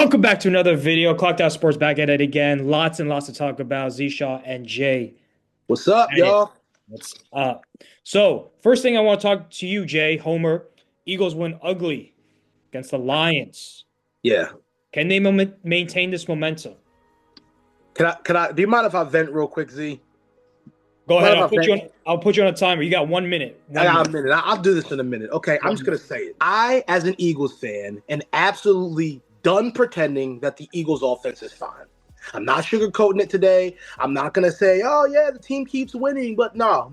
Welcome back to another video. Clocked Out Sports back at it again. Lots and lots to talk about. Z Shaw and Jay. What's up, y'all? What's up? So, first thing I want to talk to you, Jay, Homer. Eagles win ugly against the Lions. Yeah. Can they maintain this momentum? Do you mind if I vent real quick, Z? Go ahead. I'll put you on a timer. You got 1 minute. I got a minute. I'll do this in a minute. Okay, I'm just going to say it. I, as an Eagles fan, am absolutely done pretending that the Eagles offense is fine. I'm not sugarcoating it today. I'm not going to say, oh, yeah, the team keeps winning. But no.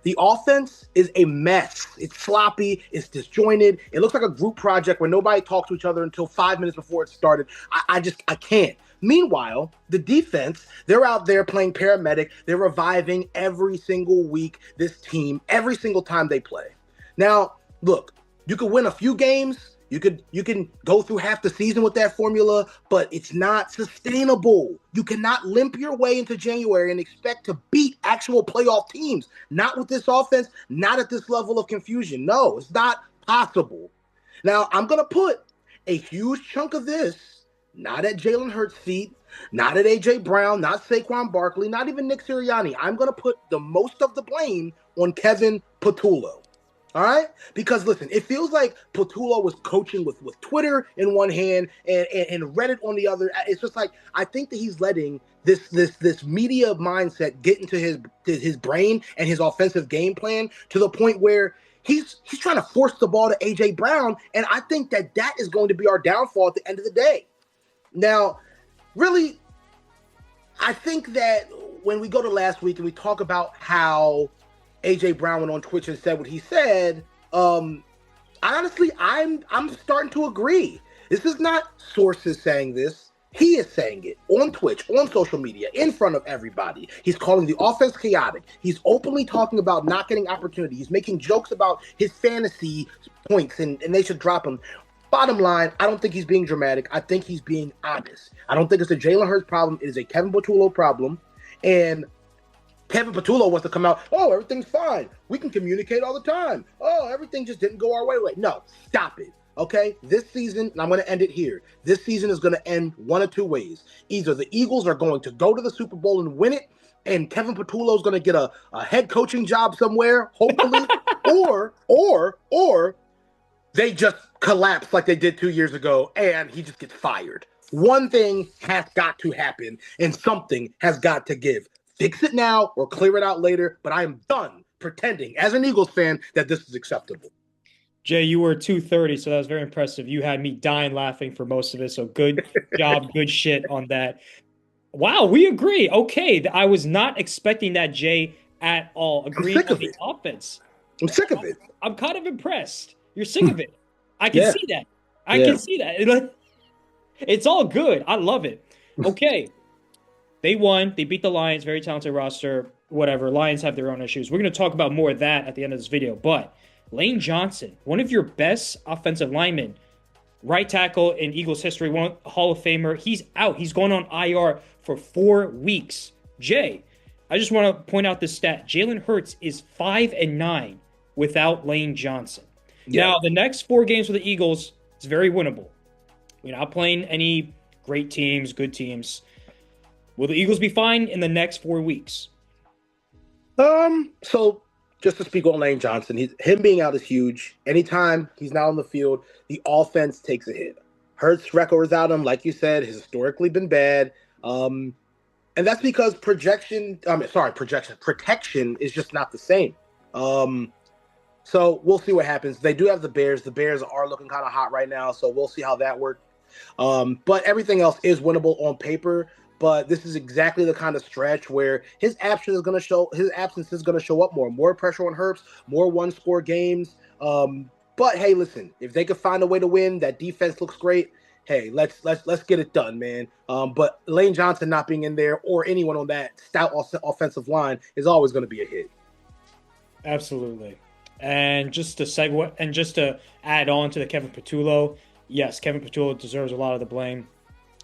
The offense is a mess. It's sloppy. It's disjointed. It looks like a group project where nobody talked to each other until 5 minutes before it started. I can't. Meanwhile, the defense, they're out there playing paramedic. They're reviving every single week, this team, every single time they play. Now, look, you could win a few games. You can go through half the season with that formula, but it's not sustainable. You cannot limp your way into January and expect to beat actual playoff teams. Not with this offense, not at this level of confusion. No, it's not possible. Now, I'm going to put a huge chunk of this, not at Jalen Hurts' feet, not at A.J. Brown, not Saquon Barkley, not even Nick Sirianni. I'm going to put the most of the blame on Kevin Patullo. All right? Because, listen, it feels like Patullo was coaching with Twitter in one hand and Reddit on the other. It's just like, I think that he's letting this media mindset get into his brain and his offensive game plan to the point where he's trying to force the ball to A.J. Brown, and I think that is going to be our downfall at the end of the day. Now, really, I think that when we go to last week and we talk about how A.J. Brown went on Twitch and said what he said, honestly, I'm starting to agree. This is not sources saying this. He is saying it on Twitch, on social media, in front of everybody. He's calling the offense chaotic. He's openly talking about not getting opportunity. He's making jokes about his fantasy points, and they should drop him. Bottom line, I don't think he's being dramatic. I think he's being honest. I don't think it's a Jalen Hurts problem. It is a Kevin Patullo problem. And Kevin Patullo wants to come out, oh, everything's fine. We can communicate all the time. Oh, everything just didn't go our way. Wait, no, stop it. Okay, this season, and I'm going to end it here. This season is going to end one of two ways. Either the Eagles are going to go to the Super Bowl and win it, and Kevin Patullo is going to get a head coaching job somewhere, hopefully, or they just collapse like they did 2 years ago, and he just gets fired. One thing has got to happen, and something has got to give. Fix it now or clear it out later, but I am done pretending, as an Eagles fan, that this is acceptable. Jay, you were 230, so that was very impressive. You had me dying laughing for most of it, so good job, good shit on that. Wow, we agree. Okay, I was not expecting that, Jay, at all. Agreeing on the offense. I'm sick of it. I'm kind of impressed. You're sick of it. I can see that. I can see that. It's all good. I love it. Okay. They won. They beat the Lions. Very talented roster. Whatever. Lions have their own issues. We're going to talk about more of that at the end of this video. But Lane Johnson, one of your best offensive linemen, right tackle in Eagles history, one Hall of Famer, he's out. He's going on IR for 4 weeks. Jay, I just want to point out this stat. Jalen Hurts is 5-9 without Lane Johnson. Yeah. Now, the next 4 games for the Eagles is very winnable. You're not playing any great teams, good teams. Will the Eagles be fine in the next 4 weeks? So just to speak on Lane Johnson, him being out is huge. Anytime he's not on the field, the offense takes a hit. Hurts record without him, like you said, has historically been bad. And that's because protection is just not the same. So we'll see what happens. They do have the Bears. The Bears are looking kind of hot right now, so we'll see how that works. But everything else is winnable on paper. But this is exactly the kind of stretch where his absence is going to show up more. More pressure on Hurts, more one-score games. But hey, listen, if they could find a way to win, that defense looks great. Hey, let's get it done, man. But Lane Johnson not being in there or anyone on that stout offensive line is always going to be a hit. Absolutely. And just to segue and just to add on to the Kevin Patullo, yes, Kevin Patullo deserves a lot of the blame.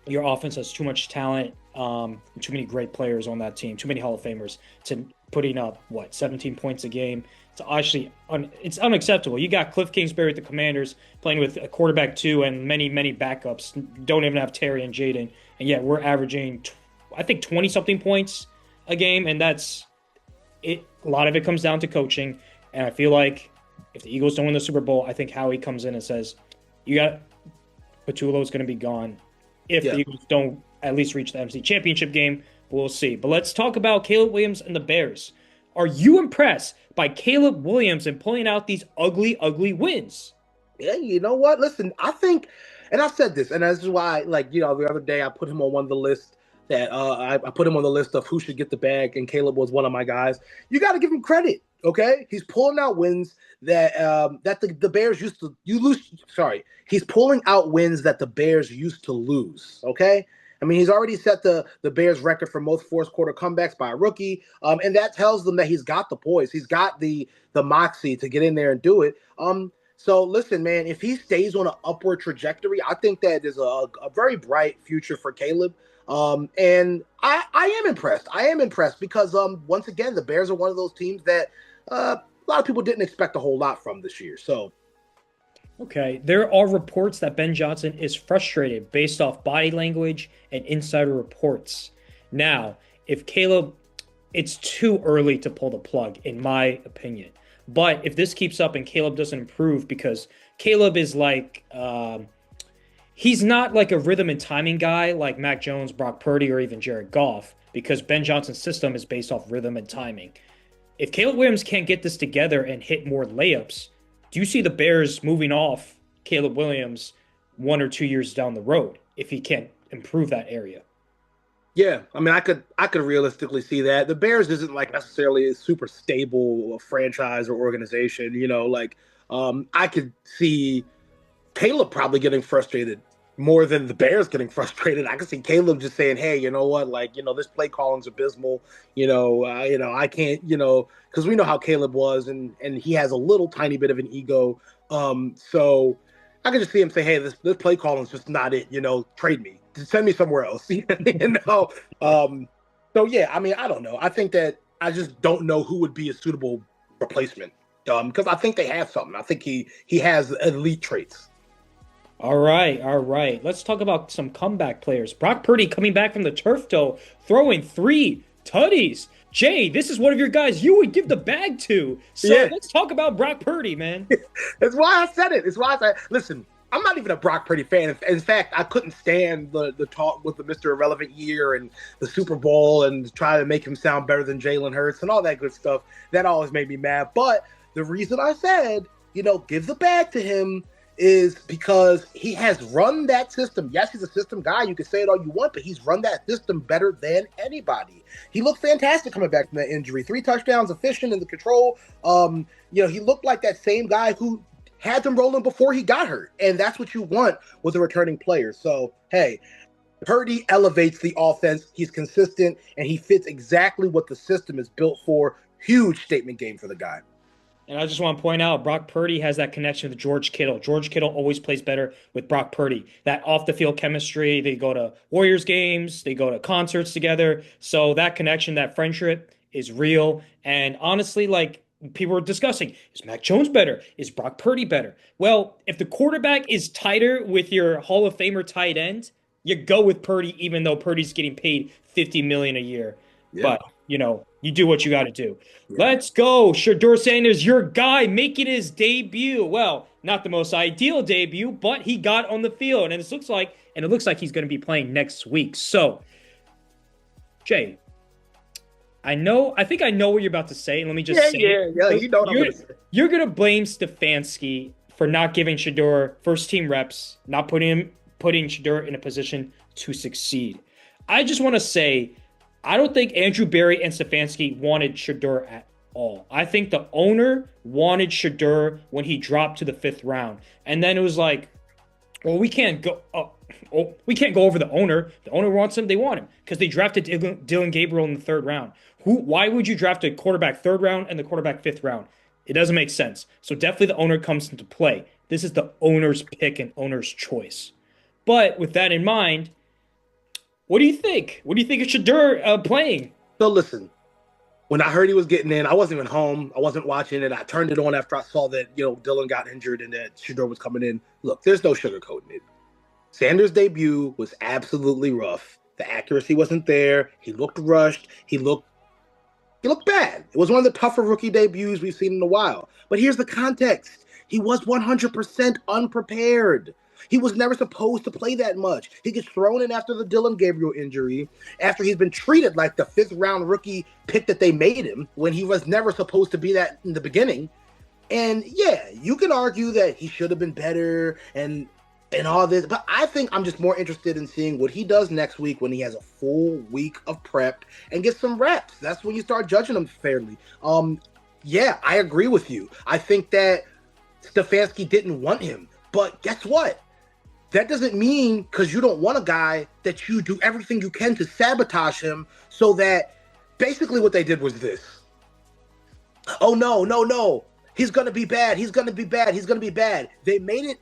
Your offense has too much talent, too many great players on that team, too many Hall of Famers to putting up, 17 points a game. It's actually it's unacceptable. You got Cliff Kingsbury with the Commanders playing with a quarterback two and many, many backups. Don't even have Terry and Jaden. And yet we're averaging, I think, 20-something points a game. And that's it. A lot of it comes down to coaching. And I feel like if the Eagles don't win the Super Bowl, I think Howie comes in and says, you got Patullo's going to be gone. If the Eagles don't at least reach the NFC Championship game, we'll see. But let's talk about Caleb Williams and the Bears. Are you impressed by Caleb Williams and pulling out these ugly, ugly wins? Yeah, you know what? Listen, I think, and I've said this, and this is why, the other day I put him on one of the lists that I put him on the list of who should get the bag, and Caleb was one of my guys. You got to give him credit, okay? He's pulling out wins that the Bears used to lose. Sorry, he's pulling out wins that the Bears used to lose, okay? I mean, he's already set the Bears record for most fourth quarter comebacks by a rookie, and that tells them that he's got the poise, he's got the moxie to get in there and do it. So listen, man, if he stays on an upward trajectory, I think that there's a very bright future for Caleb. And I am impressed. I am impressed because once again, the Bears are one of those teams that a lot of people didn't expect a whole lot from this year. So. Okay, there are reports that Ben Johnson is frustrated based off body language and insider reports. Now, if Caleb, it's too early to pull the plug, in my opinion. But if this keeps up and Caleb doesn't improve, because Caleb is like, he's not like a rhythm and timing guy like Mac Jones, Brock Purdy, or even Jared Goff, because Ben Johnson's system is based off rhythm and timing. If Caleb Williams can't get this together and hit more layups, do you see the Bears moving off Caleb Williams 1 or 2 years down the road if he can't improve that area? Yeah, I mean, I could realistically see that. The Bears isn't like necessarily a super stable franchise or organization. I could see Caleb probably getting frustrated more than the Bears getting frustrated. I could see Caleb just saying, "Hey, you know what? This play calling's abysmal. I can't. Because we know how Caleb was, and he has a little tiny bit of an ego. So I could just see him say, "Hey, this play calling's just not it. Trade me, send me somewhere else." So yeah, I mean, I don't know. I think that I just don't know who would be a suitable replacement. Because I think they have something. I think he has elite traits. All right. Let's talk about some comeback players. Brock Purdy coming back from the turf toe, throwing 3 Tuddies. Jay, this is one of your guys you would give the bag to. So Let's talk about Brock Purdy, man. That's why I said it. It's why I said, listen, I'm not even a Brock Purdy fan. In fact, I couldn't stand the talk with the Mr. Irrelevant year and the Super Bowl and try to make him sound better than Jalen Hurts and all that good stuff. That always made me mad. But the reason I said, give the bag to him is because he has run that system. Yes, he's a system guy. You can say it all you want, but he's run that system better than anybody. He looked fantastic coming back from that injury. 3 touchdowns, efficient in the control. He looked like that same guy who had them rolling before he got hurt. And that's what you want with a returning player. So, hey, Purdy elevates the offense. He's consistent, and he fits exactly what the system is built for. Huge statement game for the guy. And I just want to point out, Brock Purdy has that connection with George Kittle. George Kittle always plays better with Brock Purdy. That off-the-field chemistry, they go to Warriors games, they go to concerts together. So that connection, that friendship is real. And honestly, people were discussing, is Mac Jones better? Is Brock Purdy better? Well, if the quarterback is tighter with your Hall of Famer tight end, you go with Purdy, even though Purdy's getting paid $50 million a year. Yeah. But, you do what you got to do. Yeah. Let's go. Shedeur Sanders, your guy, making his debut. Well, not the most ideal debut, but he got on the field. And it looks like he's going to be playing next week. So, Jay, I think I know what you're about to say. And let me just say it. Yeah, you know what I'm going to say. You're going to blame Stefanski for not giving Shedeur first-team reps, not putting Shedeur in a position to succeed. I just want to say, I don't think Andrew Berry and Stefanski wanted Shedeur at all. I think the owner wanted Shedeur when he dropped to the 5th round. And then it was like, well, we can't go over the owner. The owner wants him, they want him. Because they drafted Dylan Gabriel in the 3rd round. Why would you draft a quarterback 3rd round and the quarterback 5th round? It doesn't make sense. So definitely the owner comes into play. This is the owner's pick and owner's choice. But with that in mind, what do you think? What do you think of Shedeur playing? So listen, When I heard he was getting in, I wasn't even home. I wasn't watching it. I turned it on after I saw that, Dillon got injured and that Shedeur was coming in. Look, there's no sugarcoating it. Sanders' debut was absolutely rough. The accuracy wasn't there. He looked rushed. He looked bad. It was one of the tougher rookie debuts we've seen in a while. But here's the context. He was 100% unprepared. He was never supposed to play that much. He gets thrown in after the Dillon Gabriel injury, after he's been treated like the 5th-round rookie pick that they made him when he was never supposed to be that in the beginning. And yeah, you can argue that he should have been better and all this, but I think I'm just more interested in seeing what he does next week when he has a full week of prep and gets some reps. That's when you start judging him fairly. Yeah, I agree with you. I think that Stefanski didn't want him, but guess what? That doesn't mean because you don't want a guy that you do everything you can to sabotage him, so that basically what they did was this. Oh, no. He's going to be bad. He's going to be bad. He's going to be bad. They made it,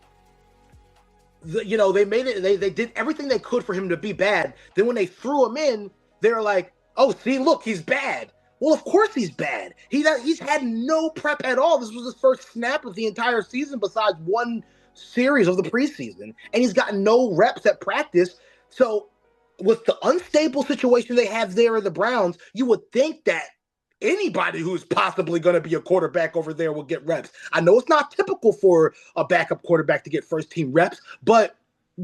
they did everything they could for him to be bad. Then when they threw him in, they were like, oh, see, look, he's bad. Well, of course he's bad. He's had no prep at all. This was his first snap of the entire season besides one series of the preseason, and he's gotten no reps at practice. So with the unstable situation they have there in the Browns, you would think that anybody who's possibly going to be a quarterback over there will get reps. I know it's not typical for a backup quarterback to get first-team reps, but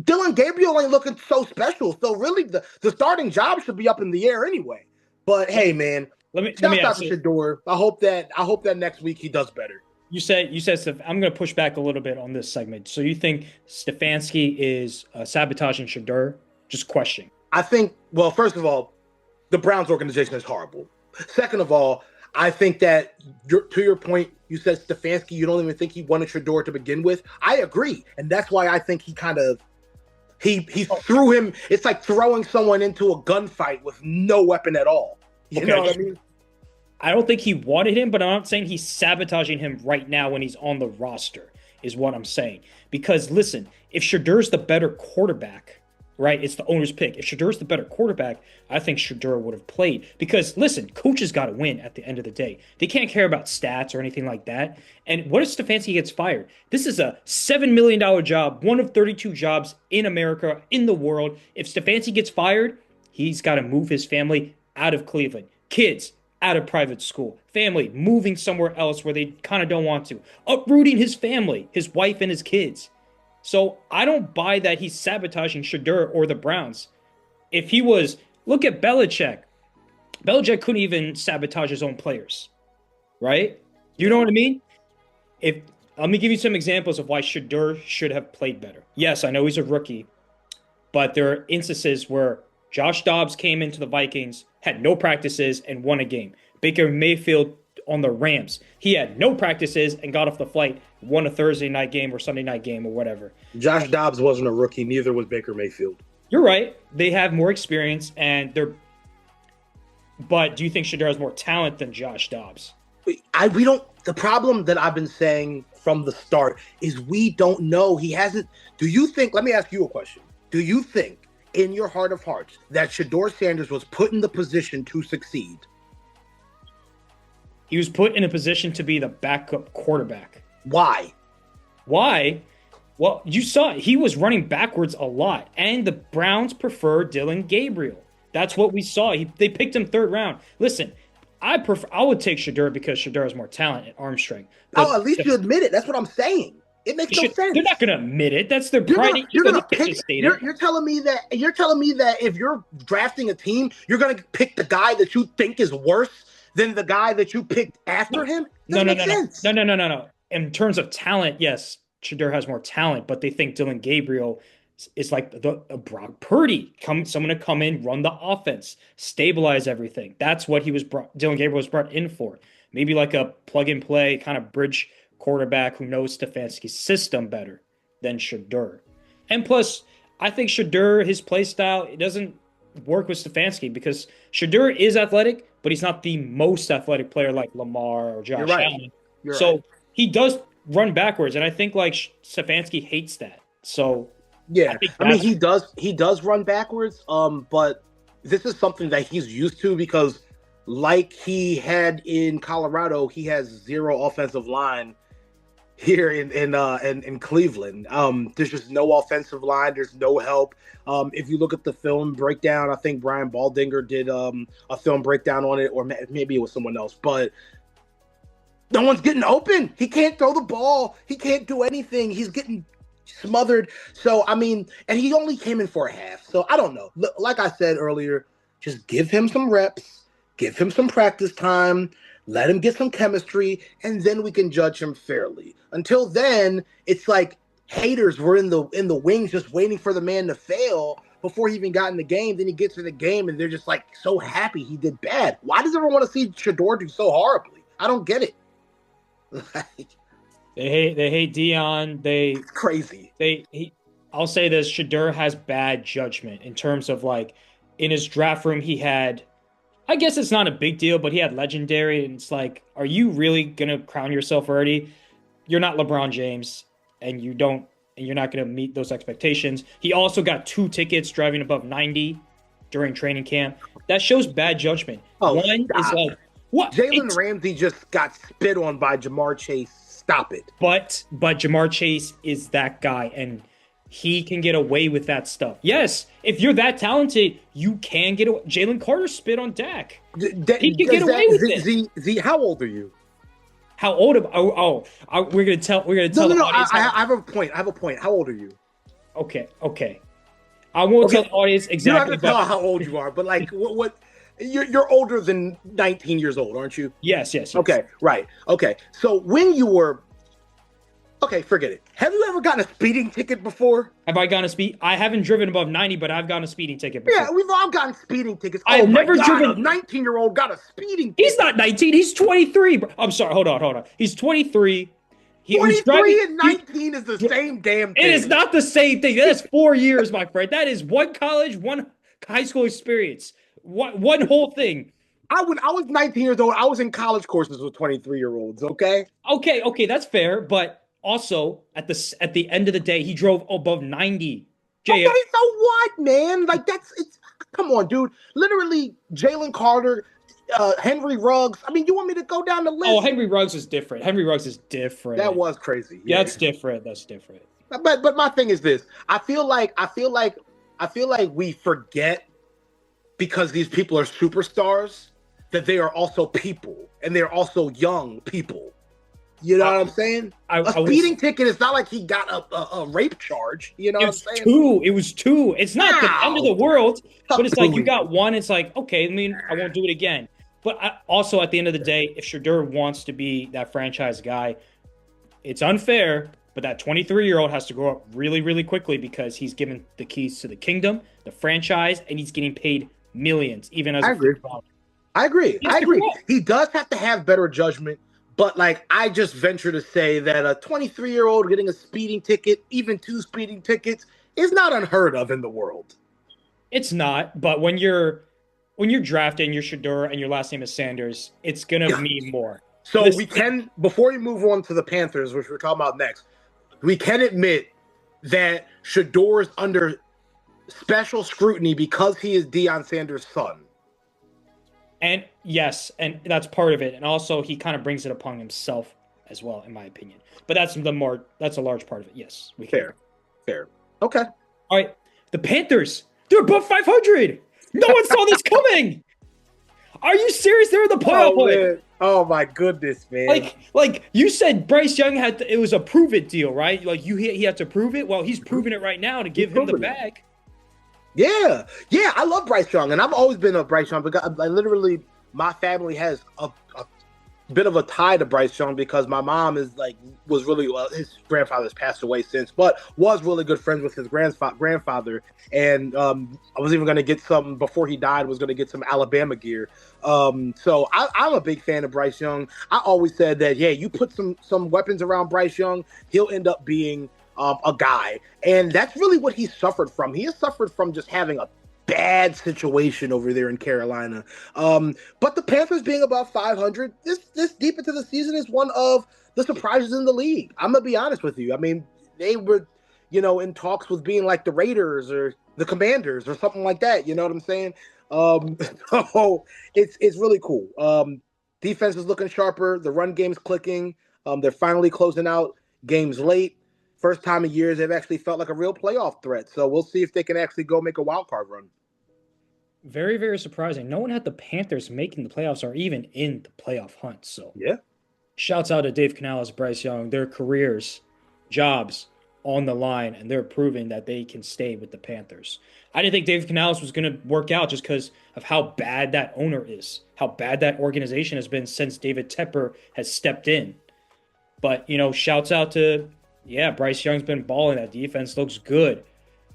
Dillon Gabriel ain't looking so special. So really, the starting job should be up in the air anyway. But hey, man, let me ask you, Shedeur. I hope that next week he does better. You said I'm going to push back a little bit on this segment. So you think Stefanski is sabotaging Shedeur? Just questioning. I think, well, first of all, the Browns organization is horrible. Second of all, I think that to your point, you said Stefanski, you don't even think he wanted Shedeur to begin with. I agree. And that's why I think he kind of, he threw him. It's like throwing someone into a gunfight with no weapon at all. You know what I mean? I don't think he wanted him, but I'm not saying he's sabotaging him right now when he's on the roster, is what I'm saying. Because listen, if Shedeur's the better quarterback, right? It's the owner's pick. If Shedeur's the better quarterback, I think Shedeur would have played. Because listen, coaches got to win at the end of the day. They can't care about stats or anything like that. And what if Stefanski gets fired? This is a $7 million job, one of 32 jobs in America, in the world. If Stefanski gets fired, he's got to move his family out of Cleveland. Kids out of private school, family moving somewhere else where they kind of don't want to, uprooting his family, his wife and his kids. So I don't buy that he's sabotaging Shedeur or the Browns. If he was, look at Belichick. Belichick couldn't even sabotage his own players, right? You know what I mean? Let me give you some examples of why Shedeur should have played better. Yes, I know he's a rookie, but there are instances where Josh Dobbs came into the Vikings, had no practices, and won a game. Baker Mayfield on the Rams. He had no practices and got off the flight, won a Thursday night game or Sunday night game or whatever. Josh Dobbs wasn't a rookie. Neither was Baker Mayfield. You're right. They have more experience, and they're. But do you think Shedeur has more talent than Josh Dobbs? We don't. The problem that I've been saying from the start is we don't know. He hasn't. Do you think? Let me ask you a question. Do you think, in your heart of hearts, that Shedeur Sanders was put in the position to succeed? He was put in a position to be the backup quarterback. Why? Well, you saw he was running backwards a lot, and the Browns prefer Dillon Gabriel. That's what we saw. They picked him third round. Listen, I would take Shedeur because Shedeur has more talent and arm strength. Oh, at least you admit it. That's what I'm saying. It makes no sense. They're not going to admit it. That's their pride. You're telling me that if you're drafting a team, you're going to pick the guy that you think is worse than the guy that you picked after him? No. In terms of talent, yes, Shedeur has more talent, but they think Dillon Gabriel is like Brock Purdy, someone to come in, run the offense, stabilize everything. That's what Dillon Gabriel was brought in for. Maybe like a plug and play kind of bridge quarterback who knows Stefanski's system better than Shedeur. And plus, I think Shedeur, his play style, it doesn't work with Stefanski because Shedeur is athletic, but he's not the most athletic player like Lamar or Josh Allen. So he does run backwards, and I think like Stefanski hates that. So yeah, I mean he does run backwards. But this is something that he's used to because like he had in Colorado, he has zero offensive line here in Cleveland. There's just no offensive line. There's no help. If you look at the film breakdown, I think Brian Baldinger did a film breakdown on it, or maybe it was someone else. But no one's getting open. He can't throw the ball. He can't do anything. He's getting smothered. So, I mean, and he only came in for a half. So, I don't know. Like I said earlier, just give him some reps, give him some practice time, let him get some chemistry, and then we can judge him fairly. Until then, it's like haters were in the wings just waiting for the man to fail before he even got in the game. Then he gets to the game, and they're just like so happy he did bad. Why does everyone want to see Shedeur do so horribly? I don't get it. They hate Dion. It's crazy. I'll say this: Shedeur has bad judgment in terms of like in his draft room. He had, I guess it's not a big deal, but he had legendary, and it's like, are you really gonna crown yourself already? You're not LeBron James, and you're not gonna meet those expectations. He also got 2 tickets driving above 90 during training camp. That shows bad judgment. One is like, what? Jalen Ramsey just got spit on by Jamar Chase. Stop it. But Jamar Chase is that guy, and he can get away with that stuff. Yes, if you're that talented, you can get away. Jalen Carter spit on Dak. He can get away with it. How old are you? How old am I? We're gonna tell. No. I have a point. How old are you? Okay. I won't tell the audience exactly. You don't have to tell how old you are, but like what? You're older than 19 years old, aren't you? Yes. Okay, right. Okay, so when you were, forget it. Have you ever gotten a speeding ticket before? Have I gotten a speed? I haven't driven above 90, but I've gotten a speeding ticket before. Yeah, we've all gotten speeding tickets. I've never driven. A 19-year-old got a speeding ticket. He's not 19. He's 23. I'm sorry. Hold on. He's 23. 23 and 19 is the same damn thing. It is not the same thing. That's 4 years, my friend. That is one college, one high school experience. One whole thing. When I was 19 years old, I was in college courses with 23-year-olds, okay? Okay, that's fair. But also, at the end of the day, he drove above 90. Okay, so what, man? Like, come on, dude. Literally, Jalen Carter, Henry Ruggs. I mean, you want me to go down the list? Oh, Henry Ruggs is different. That was crazy. Yeah, that's different. But my thing is this. I feel like we forget, because these people are superstars, that they are also people, and they're also young people. You know what I'm saying? A speeding ticket is not like he got a rape charge. You know what I'm saying? It was 2. It's not the end of the world, but it's like you got 1. It's like, okay, I won't do it again. But also, at the end of the day, if Shedeur wants to be that franchise guy, it's unfair, but that 23-year-old has to grow up really, really quickly, because he's given the keys to the kingdom, the franchise, and he's getting paid millions, even as I agree. He does have to have better judgment, but like, I just venture to say that a 23-year-old getting a speeding ticket, even 2 speeding tickets, is not unheard of in the world. It's not, but when you're drafting, you're Shedeur and your last name is Sanders, it's gonna mean more. So we can, before we move on to the Panthers, which we're talking about next, we can admit that Shedeur is under special scrutiny because he is Deion Sanders' son. And yes, and that's part of it. And also, he kind of brings it upon himself as well, in my opinion. But that's a large part of it. Yes, fair. Okay. All right, the Panthers, they're above 500. No one saw this coming. Are you serious? They're in the playoff play. Oh my goodness, man! Like you said, Bryce Young it was a prove it deal, right? Like he had to prove it. Well, he's proving it right now to give him the bag. Yeah, I love Bryce Young, and I've always been a Bryce Young, because my family has a bit of a tie to Bryce Young, because my mom was really, his grandfather's passed away since, but was really good friends with his grandfather, and I was even going to get some, before he died, was going to get some Alabama gear. So I'm a big fan of Bryce Young. I always said that, you put some weapons around Bryce Young, he'll end up being a guy. And that's really what he suffered from. He has suffered from just having a bad situation over there in Carolina. But the Panthers being above 500 this deep into the season is one of the surprises in the league. I'm going to be honest with you. I mean, they were, in talks with being like the Raiders or the Commanders or something like that. You know what I'm saying? So it's really cool. Defense is looking sharper. The run game's clicking. They're finally closing out games late. First time in years they've actually felt like a real playoff threat. So we'll see if they can actually go make a wild card run. Very, very surprising. No one had the Panthers making the playoffs or even in the playoff hunt. So yeah, shouts out to Dave Canales, Bryce Young, their careers, jobs on the line, and they're proving that they can stay with the Panthers. I didn't think Dave Canales was going to work out just because of how bad that owner is, how bad that organization has been since David Tepper has stepped in. But, shouts out to, Bryce Young's been balling. That defense looks good.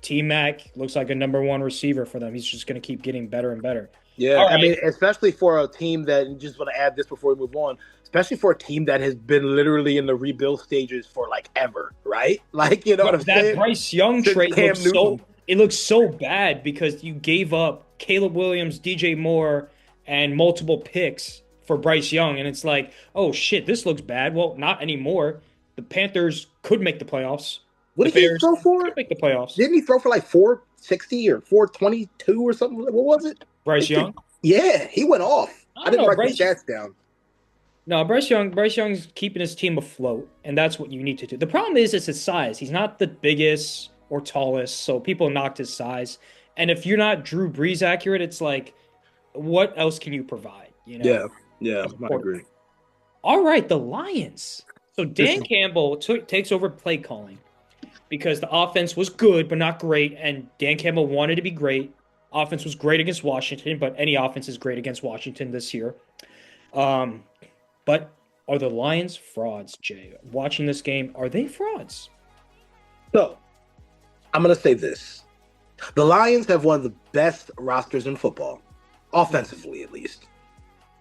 T-Mac looks like a number one receiver for them. He's just going to keep getting better and better. Yeah, right. I mean, especially for a team that, just want to add this before we move on, especially for a team that has been literally in the rebuild stages for like ever, right? Like, what I'm saying? That Bryce Young trade looks so bad because you gave up Caleb Williams, DJ Moore, and multiple picks for Bryce Young. And it's like, oh shit, this looks bad. Well, not anymore. The Panthers could make the playoffs. What did he throw for? Could make the playoffs. Didn't he throw for like 460 or 422 or something? What was it? Bryce Young? Yeah, he went off. I didn't write the stats down. No, Bryce Young's keeping his team afloat, and that's what you need to do. The problem is it's his size. He's not the biggest or tallest, so people knocked his size. And if you're not Drew Brees accurate, it's like, what else can you provide? Yeah, I agree. All right, the Lions. So Dan Campbell takes over play calling because the offense was good but not great, and Dan Campbell wanted to be great. Offense was great against Washington, but any offense is great against Washington this year. But are the Lions frauds, Jay? Watching this game, are they frauds? So, I'm going to say this. The Lions have one of the best rosters in football, offensively at least.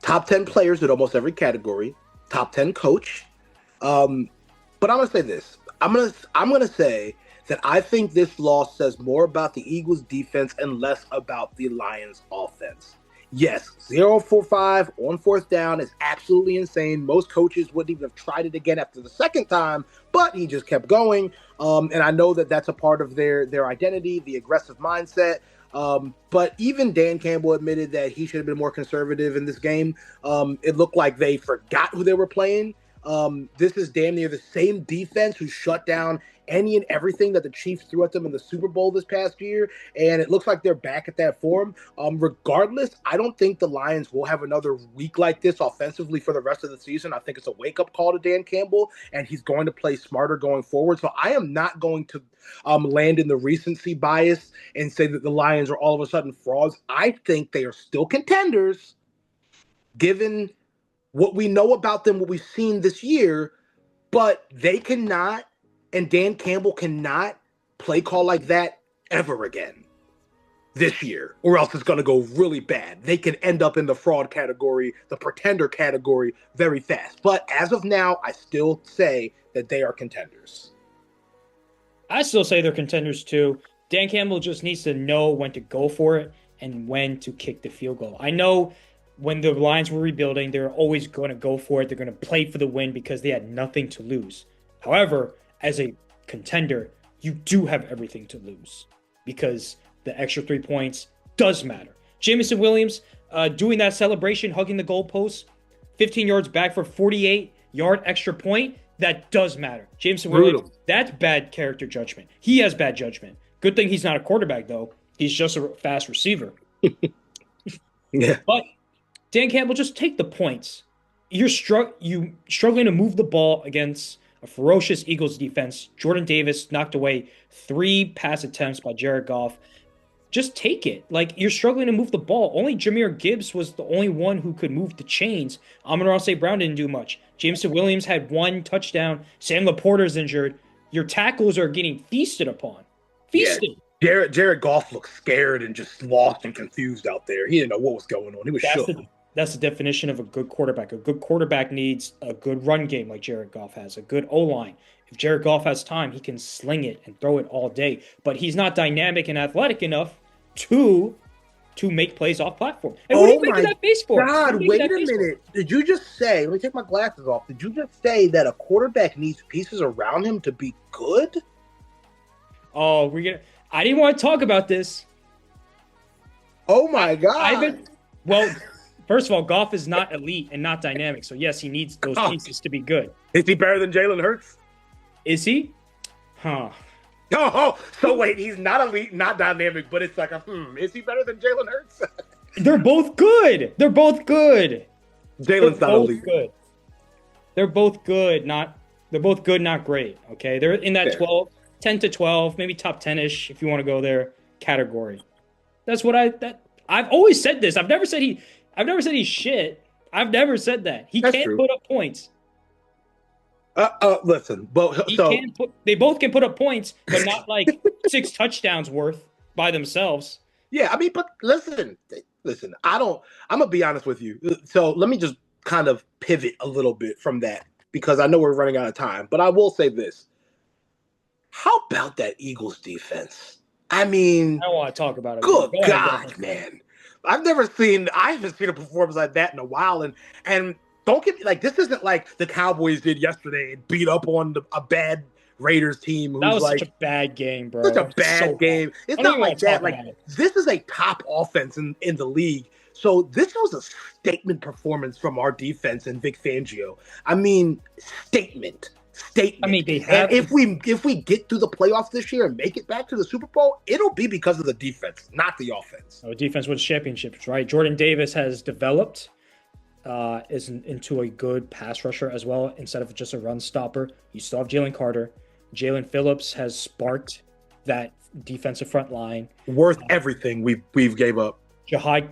Top 10 players at almost every category, top 10 coach. But I'm going to say this. I'm going to say that I think this loss says more about the Eagles' defense and less about the Lions' offense. Yes, 0-for-5 on fourth down is absolutely insane. Most coaches wouldn't even have tried it again after the second time, but he just kept going. And I know that that's a part of their identity, the aggressive mindset. But even Dan Campbell admitted that he should have been more conservative in this game. It looked like they forgot who they were playing. This is damn near the same defense who shut down any and everything that the Chiefs threw at them in the Super Bowl this past year, and it looks like they're back at that form. Regardless, I don't think the Lions will have another week like this offensively for the rest of the season. I think it's a wake-up call to Dan Campbell, and he's going to play smarter going forward. So I am not going to land in the recency bias and say that the Lions are all of a sudden frauds. I think they are still contenders, given what we know about them, what we've seen this year, but they cannot, and Dan Campbell cannot play call like that ever again this year, or else it's going to go really bad. They can end up in the fraud category, the pretender category very fast. But as of now, I still say that they are contenders. I still say they're contenders too. Dan Campbell just needs to know when to go for it and when to kick the field goal. I know when the Lions were rebuilding, they're always going to go for it. They're going to play for the win because they had nothing to lose. However, as a contender, you do have everything to lose because the extra 3 points does matter. Jameson Williams doing that celebration, hugging the goalpost, 15 yards back for 48-yard extra point, that does matter. Jameson Williams, that's bad character judgment. He has bad judgment. Good thing he's not a quarterback, though. He's just a fast receiver. Yeah. But Dan Campbell, just take the points. You're struggling to move the ball against a ferocious Eagles defense. Jordan Davis knocked away 3 pass attempts by Jared Goff. Just take it. Like, you're struggling to move the ball. Only Jahmyr Gibbs was the only one who could move the chains. Amon-Ra St. Brown didn't do much. Jameson Williams had 1 touchdown. Sam Laporta's injured. Your tackles are getting feasted upon. Feasted. Yeah. Jared Goff looked scared and just lost and confused out there. He didn't know what was going on. He was shook. That's the definition of a good quarterback. A good quarterback needs a good run game like Jared Goff has, a good O-line. If Jared Goff has time, he can sling it and throw it all day. But he's not dynamic and athletic enough to make plays off platform. And what are you making that face for? God, wait a minute. Did you just say, let me take my glasses off. Did you just say that a quarterback needs pieces around him to be good? Oh, I didn't want to talk about this. Oh my God. Well, first of all, Goff is not elite and not dynamic. So yes, he needs those pieces to be good. Is he better than Jalen Hurts? Is he? Huh. Oh, so wait, he's not elite, not dynamic, but it's like is he better than Jalen Hurts? They're both good. They're both good. Jalen's not elite. Good. They're both good, they're both good, not great. Okay. They're in that 10 to 12, maybe top 10-ish, if you want to go there, category. That's what I've always said this. I've never said he's shit. I've never said that. He can't put up points. Listen, but they both can put up points, but not like 6 touchdowns worth by themselves. Yeah, I mean, but listen, I'm gonna be honest with you. So let me just kind of pivot a little bit from that because I know we're running out of time. But I will say this: how about that Eagles defense? I mean, I don't want to talk about it. Good God, man! I haven't seen a performance like that in a while, and. Don't get me like this isn't like the Cowboys did yesterday and beat up on a bad Raiders team. Who's that was like, such a bad game, bro. Such a bad game. It's not like that. Like this is a top offense in the league. So this was a statement performance from our defense and Vic Fangio. I mean, statement. I mean, they have. And if we get through the playoffs this year and make it back to the Super Bowl, it'll be because of the defense, not the offense. Defense wins championships, right? Jordan Davis has developed. Is into a good pass rusher as well instead of just a run stopper. You still have Jalen Carter. Jalen Phillips has sparked that defensive front line. Worth everything we've gave up. Jahai,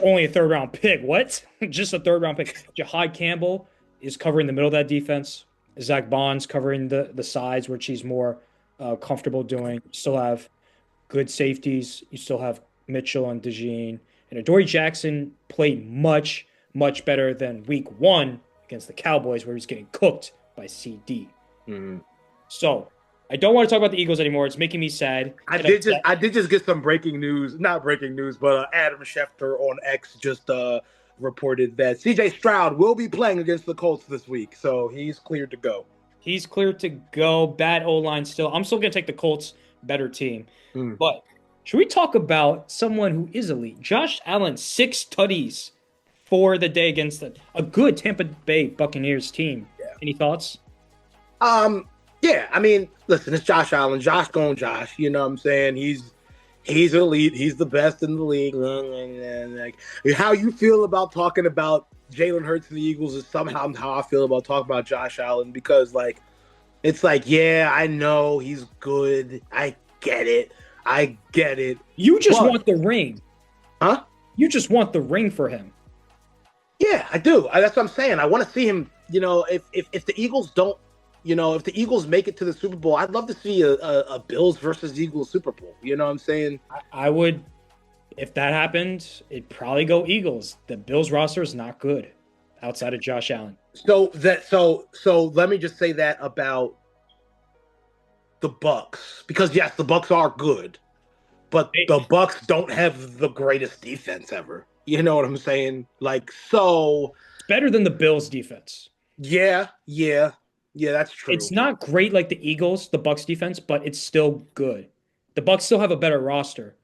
only a 3rd round pick. What? Just a 3rd round pick. Jahai Campbell is covering the middle of that defense. Zach Bond's covering the sides, which he's more comfortable doing. You still have good safeties. You still have Mitchell and DeJean. And Adoree Jackson played much better than week 1 against the Cowboys where he's getting cooked by CD. Mm-hmm. So I don't want to talk about the Eagles anymore. It's making me sad. I did just get some breaking news. Not breaking news, but Adam Schefter on X just reported that CJ Stroud will be playing against the Colts this week. So he's cleared to go. He's cleared to go. Bad O-line still. I'm still going to take the Colts. Better team. But should we talk about someone who is elite? Josh Allen, 6 tutties for the day against a good Tampa Bay Buccaneers team. Yeah. Any thoughts? Yeah. I mean, listen, it's Josh Allen. Josh going Josh. You know what I'm saying? He's elite. He's the best in the league. Like, how you feel about talking about Jalen Hurts and the Eagles is somehow how I feel about talking about Josh Allen because, like, it's like, yeah, I know he's good. I get it. You just want the ring. Huh? You just want the ring for him. Yeah, I do. That's what I'm saying. I want to see him, if the Eagles don't, if the Eagles make it to the Super Bowl, I'd love to see a Bills versus Eagles Super Bowl. You know what I'm saying? I would, if that happened, it'd probably go Eagles. The Bills roster is not good outside of Josh Allen. So let me just say that about the Bucs, because yes, the Bucs are good, but the Bucs don't have the greatest defense ever. You know what I'm saying? Like, so it's better than the Bills defense. Yeah, that's true. It's not great like the Eagles, the Bucs defense, but it's still good. The Bucs still have a better roster,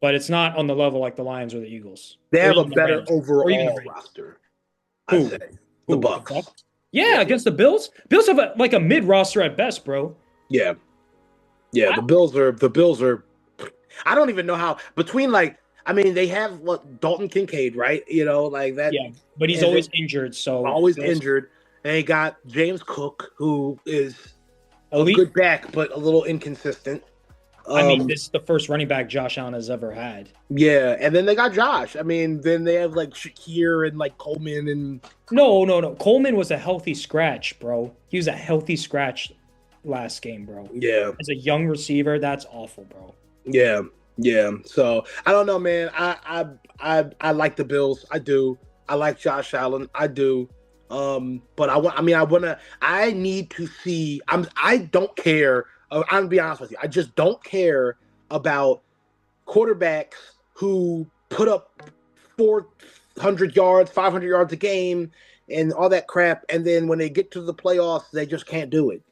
but it's not on the level like the Lions or the Eagles. They have a better overall roster. I'd say the Bucs. Yeah, against the Bills. Bills have a mid roster at best, bro. Yeah. The Bills are. I don't even know how between they have Dalton Kincaid, right? Like that. Yeah, but he's always injured. So injured. And they got James Cook, who is elite. A good back, but a little inconsistent. This is the first running back Josh Allen has ever had. Yeah, and then they got Josh. Then they have Shakir and Coleman and. No. Coleman was a healthy scratch, bro. He was a healthy scratch last game, bro. Yeah. As a young receiver, that's awful, bro. Yeah. So I don't know, man. I like the Bills. I do. I like Josh Allen. I do. But I need to see. I don't care. I'm gonna be honest with you. I just don't care about quarterbacks who put up 400 yards, 500 yards a game, and all that crap. And then when they get to the playoffs, they just can't do it.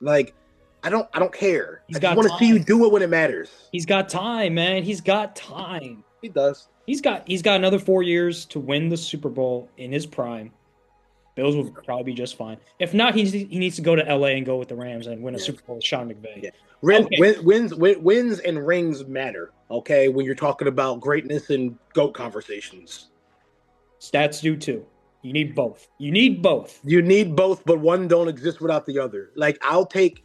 I don't care. I just want to see you do it when it matters. He's got time, man. He's got time. He does. He's got another 4 years to win the Super Bowl in his prime. Bills will probably be just fine. If not, he needs to go to LA and go with the Rams and win a Super Bowl with Sean McVay. Yeah. Okay. Wins and rings matter, okay, when you're talking about greatness and GOAT conversations. Stats do too. You need both. You need both, but one don't exist without the other. Like, I'll take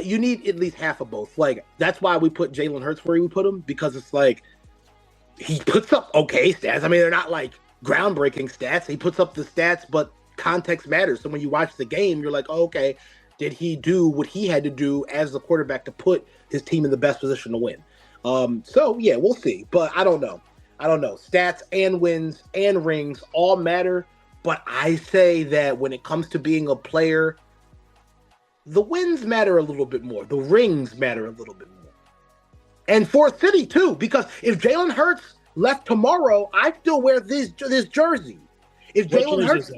you need at least half of both. Like, that's why we put Jalen Hurts where we put him, because it's like he puts up okay stats. I mean, they're not like groundbreaking stats. He puts up the stats, but context matters. So when you watch the game, you're like, oh, okay, did he do what he had to do as the quarterback to put his team in the best position to win? So yeah, we'll see. But I don't know. Stats and wins and rings all matter. But I say that when it comes to being a player, the wins matter a little bit more. The rings matter a little bit more. And for City too, because if Jalen Hurts left tomorrow, I still wear this jersey. If Jalen Hurts,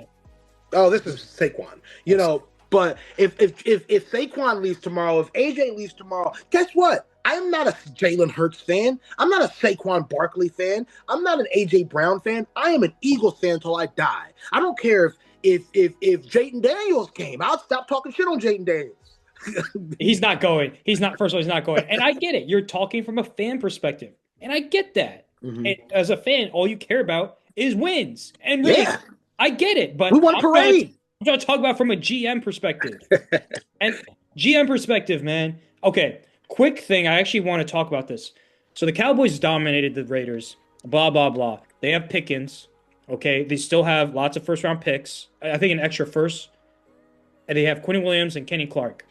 this is Saquon. You know, but if Saquon leaves tomorrow, if AJ leaves tomorrow, guess what? I'm not a Jalen Hurts fan. I'm not a Saquon Barkley fan. I'm not an AJ Brown fan. I am an Eagles fan until I die. I don't care if Jayden Daniels came. I'll stop talking shit on Jayden Daniels. He's not going. First of all, he's not going. And I get it. You're talking from a fan perspective. And I get that. Mm-hmm. And as a fan, all you care about is wins. And rings. Yeah. I get it. But we won parade. I'm going to talk about from a GM perspective. And GM perspective, man. Okay, quick thing. I actually want to talk about this. So the Cowboys dominated the Raiders. Blah, blah, blah. They have Pickens. Okay, they still have lots of first-round picks. I think an extra first. And they have Quinn Williams and Kenny Clark.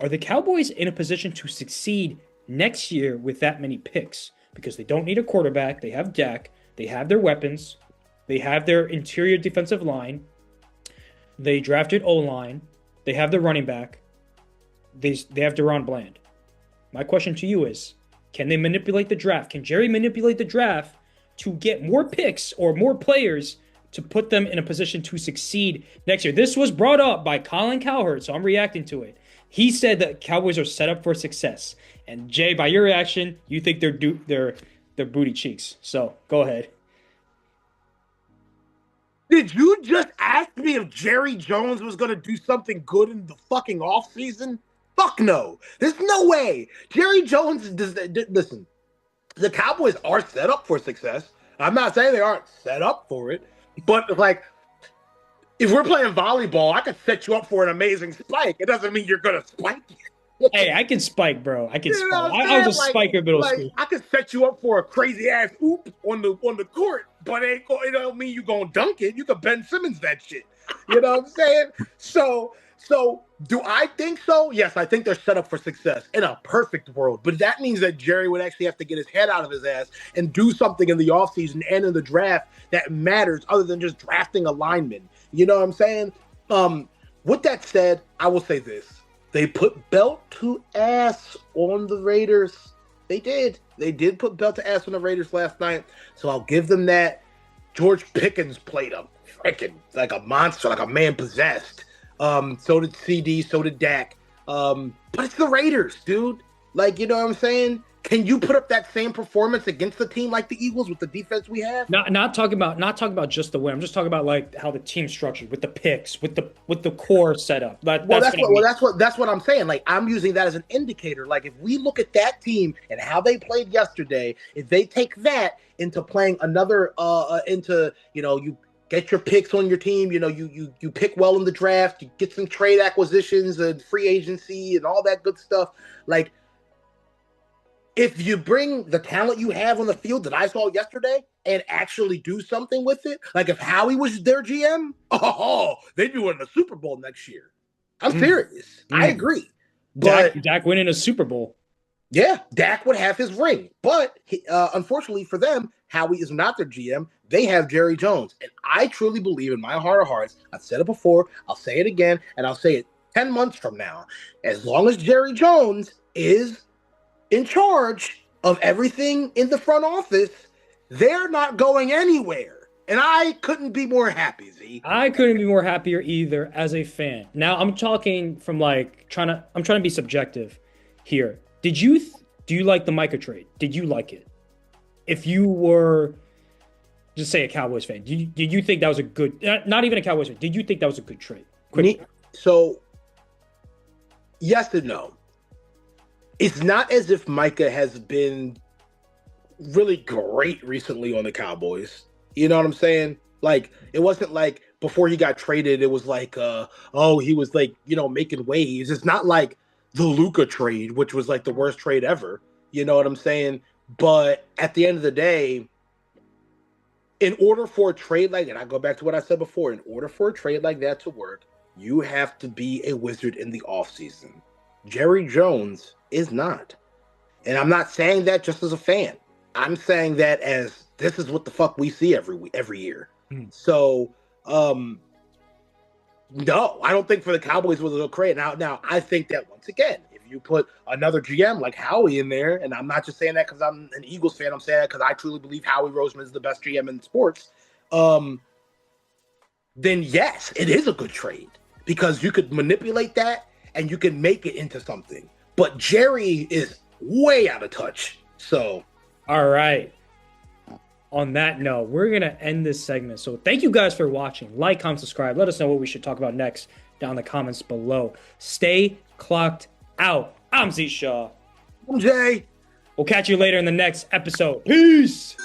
Are the Cowboys in a position to succeed next year with that many picks? Because they don't need a quarterback. They have Dak. They have their weapons. They have their interior defensive line. They drafted O-line. They have the running back. They have Deron Bland. My question to you is, can they manipulate the draft? Can Jerry manipulate the draft to get more picks or more players to put them in a position to succeed next year? This was brought up by Colin Cowherd, so I'm reacting to it. He said that Cowboys are set up for success. And Jay, by your reaction, you think they're booty cheeks. So go ahead. Did you just ask me if Jerry Jones was going to do something good in the fucking offseason? Fuck no. There's no way. Jerry Jones listen, the Cowboys are set up for success. I'm not saying they aren't set up for it, but like, if we're playing volleyball, I could set you up for an amazing spike. It doesn't mean you're going to spike. Hey, I can spike, bro. I can spike. I was a spiker in middle school. I could set you up for a crazy ass oop on the court, but it don't mean you're going to dunk it. You could Ben Simmons that shit. You know what I'm saying? So do I think so? Yes, I think they're set up for success in a perfect world. But that means that Jerry would actually have to get his head out of his ass and do something in the offseason and in the draft that matters other than just drafting a lineman. You know what I'm saying? With that said, I will say this. They put belt to ass on the Raiders. They did. They did put belt to ass on the Raiders last night. So I'll give them that. George Pickens played a freaking like a monster, like a man possessed. So did CD, so did Dak. But it's the Raiders, dude. Like, you know what I'm saying? Can you put up that same performance against a team like the Eagles with the defense we have? Not talking about just the win. I'm just talking about like how the team's structured with the picks, with the core setup. That's what I'm saying. Like, I'm using that as an indicator. Like, if we look at that team and how they played yesterday, if they take that into playing another you get your picks on your team, you pick well in the draft, you get some trade acquisitions and free agency and all that good stuff. Like, if you bring the talent you have on the field that I saw yesterday and actually do something with it, like if Howie was their GM, they'd be winning a Super Bowl next year. I'm serious. I agree. But Dak winning a Super Bowl. Yeah, Dak would have his ring. But unfortunately for them, Howie is not their GM. They have Jerry Jones. And I truly believe in my heart of hearts, I've said it before, I'll say it again, and I'll say it 10 months from now. As long as Jerry Jones is in charge of everything in the front office, they're not going anywhere. And I couldn't be more happy, Z. I couldn't be more happier either as a fan. Now, I'm talking from like I'm trying to be subjective here. Do you like the Micah trade? Did you like it? if you were just say a Cowboys fan, did you think that was a good, not even a Cowboys fan, did you think that was a good trade? So, yes and no. It's not as if Micah has been really great recently on the Cowboys. You know what I'm saying? Like, it wasn't like before he got traded, it was like, he was like, making waves. It's not like the Luka trade, which was like the worst trade ever. You know what I'm saying? But at the end of the day, in order for a trade like that, I go back to what I said before, in order for a trade like that to work, you have to be a wizard in the offseason. Jerry Jones is not. And I'm not saying that just as a fan. I'm saying that as this is what the fuck we see every year. So, no, I don't think for the Cowboys was a great. Now, I think that once again, if you put another GM like Howie in there, and I'm not just saying that because I'm an Eagles fan, I'm saying that because I truly believe Howie Roseman is the best GM in sports, then yes, it is a good trade because you could manipulate that and you can make it into something. But Jerry is way out of touch. So, all right. On that note, we're going to end this segment. So thank you guys for watching. Like, comment, subscribe. Let us know what we should talk about next down in the comments below. Stay clocked out. I'm Z Shaw. I'm Jay. We'll catch you later in the next episode. Peace.